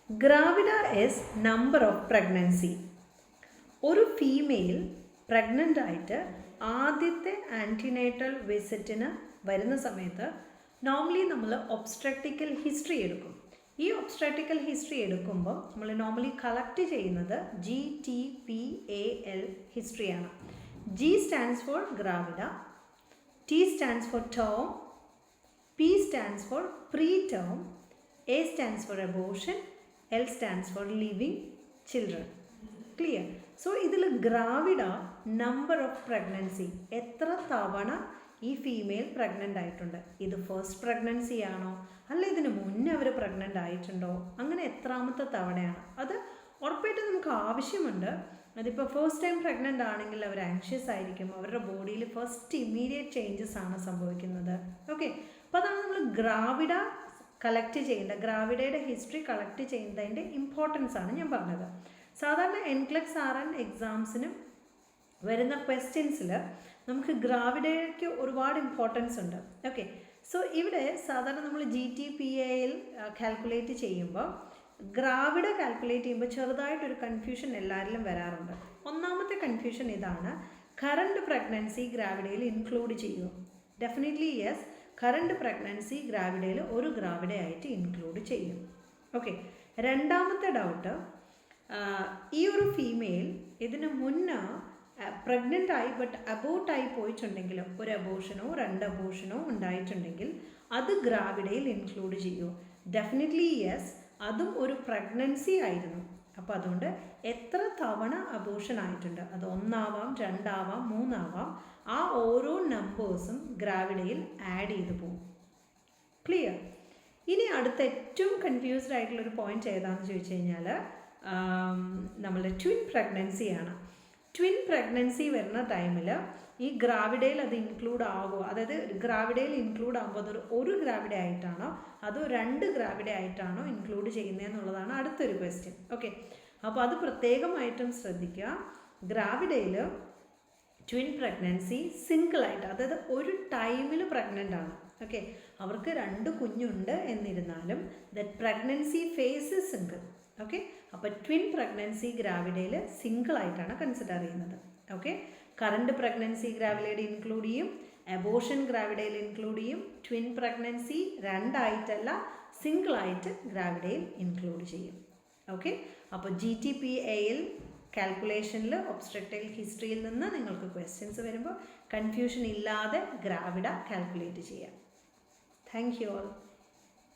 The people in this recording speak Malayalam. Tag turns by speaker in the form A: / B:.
A: Gravida is number of pregnancy. ഒരു ഫീമെയിൽ പ്രഗ്നൻ്റ് ആയിട്ട് ആദ്യത്തെ ആൻറ്റിനേറ്റൽ വിസിറ്റിന് വരുന്ന സമയത്ത് നോർമലി നമ്മൾ ഒബ്സ്ട്രക്റ്റിക്കൽ ഹിസ്റ്ററി എടുക്കും. ഈ ഒബ്സ്ട്രക്റ്റിക്കൽ ഹിസ്റ്ററി എടുക്കുമ്പോൾ നമ്മൾ നോർമലി കളക്ട് ചെയ്യുന്നത് GTPAL ഹിസ്റ്ററിയാണ്. G stands for gravida, T stands for term, P stands for preterm, A stands for abortion, L stands for living children. Clear? So ഇതിൽ ഗ്രാവിഡ നമ്പർ ഓഫ് പ്രഗ്നൻസി, എത്ര തവണ ഈ ഫീമെയിൽ പ്രഗ്നൻ്റ് ആയിട്ടുണ്ട്, ഇത് ഫസ്റ്റ് പ്രഗ്നൻസി ആണോ അല്ല ഇതിന് മുന്നേ അവർ പ്രഗ്നൻ്റ് ആയിട്ടുണ്ടോ, അങ്ങനെ എത്രാമത്തെ തവണയാണ്, അത് ഉറപ്പായിട്ടും നമുക്ക് ആവശ്യമുണ്ട്. അതിപ്പോൾ ഫസ്റ്റ് ടൈം പ്രഗ്നൻ്റ് ആണെങ്കിൽ അവർ ആങ്ഷ്യസ് ആയിരിക്കും, അവരുടെ ബോഡിയിൽ ഫസ്റ്റ് ഇമ്മീഡിയറ്റ് ചേഞ്ചസ് ആണ് സംഭവിക്കുന്നത്. ഓക്കെ, അപ്പോൾ അതാണ് നമ്മൾ ഗ്രാവിഡ കളക്ട് ചെയ്യേണ്ട, ഗ്രാവിഡയുടെ ഹിസ്റ്ററി കളക്ട് ചെയ്യുന്നതിൻ്റെ ഇമ്പോർട്ടൻസ് ആണ് ഞാൻ പറഞ്ഞത്. സാധാരണ NCLEX RN എക്സാംസിനും വരുന്ന ക്വസ്റ്റ്യൻസിൽ നമുക്ക് ഗ്രാവിഡയ്ക്ക് ഒരുപാട് ഇമ്പോർട്ടൻസ് ഉണ്ട്. ഓക്കെ, സോ ഇവിടെ സാധാരണ നമ്മൾ GTPAL കാൽക്കുലേറ്റ് ചെയ്യുമ്പോൾ ഗ്രാവിഡ കാൽക്കുലേറ്റ് ചെയ്യുമ്പോൾ ചെറുതായിട്ടൊരു കൺഫ്യൂഷൻ എല്ലാവരിലും വരാറുണ്ട്. ഒന്നാമത്തെ കൺഫ്യൂഷൻ ഇതാണ്, കറണ്ട് പ്രഗ്നൻസി ഗ്രാവിഡയിൽ ഇൻക്ലൂഡ് ചെയ്യുമോ? ഡെഫിനറ്റ്ലി യെസ്, കറണ്ട് പ്രഗ്നൻസി ഗ്രാവിഡയിൽ ഒരു ഗ്രാവിഡയായിട്ട് ഇൻക്ലൂഡ് ചെയ്യും. ഓക്കെ, രണ്ടാമത്തെ ഡൗട്ട്, ഈ ഒരു ഫീമെയിൽ ഇതിന് മുന്നേ പ്രഗ്നൻ്റ് ആയി ബട്ട് അബോർട്ടായി പോയിട്ടുണ്ടെങ്കിൽ, ഒരു അബോർഷനോ 2 അബോർഷനോ ഉണ്ടായിട്ടുണ്ടെങ്കിൽ അത് ഗ്രാവിഡയിൽ ഇൻക്ലൂഡ് ചെയ്യുമോ? ഡെഫിനറ്റ്ലി യെസ്, അതും ഒരു പ്രഗ്നൻസി ആയിരുന്നു. അപ്പോൾ അതുകൊണ്ട് എത്ര തവണ അബോർഷൻ ആയിട്ടുണ്ട്, അത് 1 ആവാം 2 ആവാം 3 ആവാം, ആ ഓരോ നമ്പേഴ്സും ഗ്രാവിഡയിൽ ആഡ് ചെയ്ത് പോകും. ക്ലിയർ? ഇനി അടുത്ത ഏറ്റവും കൺഫ്യൂസ്ഡ് ആയിട്ടുള്ളൊരു പോയിന്റ് ഏതാണെന്ന് ചോദിച്ചു കഴിഞ്ഞാൽ നമ്മളുടെ ട്വിൻ പ്രഗ്നൻസിയാണ്. ട്വിൻ പ്രഗ്നൻസി വരുന്ന ടൈമിൽ ഈ ഗ്രാവിഡയിൽ അത് ഇൻക്ലൂഡ് ആവുമോ? അതായത് ഗ്രാവിഡയിൽ ഇൻക്ലൂഡ് ആകുമ്പോൾ അതൊരു ഒരു ഗ്രാവിഡ ആയിട്ടാണോ അതോ 2 ഗ്രാവിഡ ആയിട്ടാണോ ഇൻക്ലൂഡ് ചെയ്യുന്നതെന്നുള്ളതാണ് അടുത്തൊരു ക്വസ്റ്റ്യൻ. ഓക്കെ, അപ്പോൾ അത് പ്രത്യേകമായിട്ടും ശ്രദ്ധിക്കുക. ഗ്രാവിഡയിൽ ട്വിൻ പ്രഗ്നൻസി സിംഗിളായിട്ട്, അതായത് ഒരു ടൈമിൽ പ്രഗ്നൻ്റ് ആണ്. ഓക്കെ, അവർക്ക് 2 കുഞ്ഞുണ്ട് എന്നിരുന്നാലും that pregnancy phase is single. Okay, അപ്പോൾ ട്വിൻ പ്രഗ്നൻസി ഗ്രാവിഡയിൽ സിംഗിളായിട്ടാണ് കൺസിഡർ ചെയ്യുന്നത്. ഓക്കെ, കറണ്ട് പ്രഗ്നൻസി ഗ്രാവിഡയിൽ ഇൻക്ലൂഡ് ചെയ്യും, അബോർഷൻ ഗ്രാവിഡയിൽ ഇൻക്ലൂഡ് ചെയ്യും, ട്വിൻ പ്രഗ്നൻസി 2 ആയിട്ടല്ല സിംഗിളായിട്ട് ഗ്രാവിഡയിൽ ഇൻക്ലൂഡ് ചെയ്യും. ഓക്കെ, അപ്പോൾ GTPAL കാൽക്കുലേഷനിൽ ഒബ്സ്ട്രക്റ്റൈൽ ഹിസ്റ്ററിയിൽ നിന്ന് നിങ്ങൾക്ക് ക്വസ്റ്റ്യൻസ് വരുമ്പോൾ കൺഫ്യൂഷൻ ഇല്ലാതെ ഗ്രാവിഡ കാൽക്കുലേറ്റ് ചെയ്യാം. Thank you all.